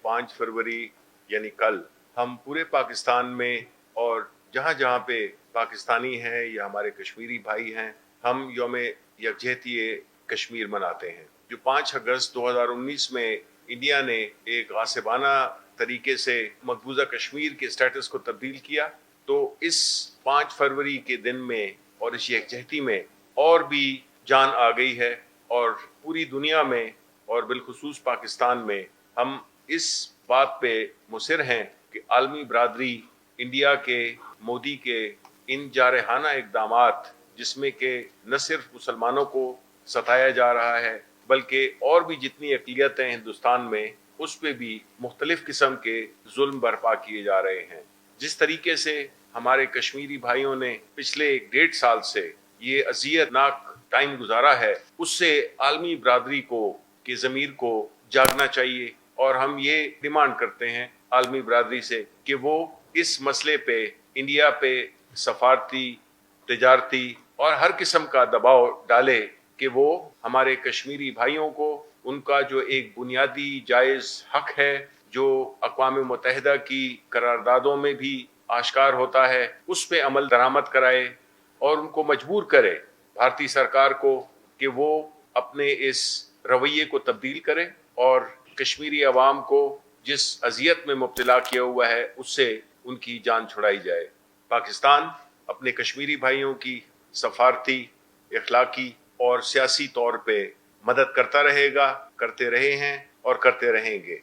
5 फरवरी यानी कल हम पूरे पाकिस्तान में और जहाँ जहाँ पे पाकिस्तानी हैं या हमारे कश्मीरी भाई हैं, हम यौम यकजहती कश्मीर मनाते हैं। जो 5 अगस्त 2019 में इंडिया ने एक गासिबाना तरीके से मकबूजा कश्मीर के स्टेटस को तब्दील किया, तो इस 5 फरवरी के दिन में और इस यकजहती में और भी जान आ गई है और पूरी दुनिया में और बिलखुसूस पाकिस्तान में हम इस बात पे मुसिर हैं कि आलमी बरादरी इंडिया के मोदी के इन जारहाना इक़दामात, जिसमें कि न सिर्फ मुसलमानों को सताया जा रहा है बल्कि और भी जितनी अक़लियतें हिंदुस्तान में उस पे भी मुख्तलिफ किस्म के जुल्म बर्पा किए जा रहे हैं। जिस तरीके से हमारे कश्मीरी भाइयों ने पिछले 1.5 साल से ये अज़ियतनाक टाइम गुजारा है, उससे आलमी बरादरी को के ज़मीर को जागना चाहिए और हम ये डिमांड करते हैं आलमी बरादरी से कि वो इस मसले पे इंडिया पे सफारती, तिजारती और हर किस्म का दबाव डाले कि वो हमारे कश्मीरी भाइयों को उनका जो एक बुनियादी जायज़ हक है, जो अक़वाम मुत्तहिदा की करारदादों में भी आश्कार होता है, उस पे अमल दरामद कराए और उनको मजबूर करे भारतीय सरकार को कि वो अपने इस रवैये को तब्दील करे और कश्मीरी अवाम को जिस अजियत में मुब्तला किया हुआ है उससे उनकी जान छुड़ाई जाए। पाकिस्तान अपने कश्मीरी भाइयों की सफारती, इखलाकी और सियासी तौर पे मदद करता रहेगा, करते रहे हैं और करते रहेंगे।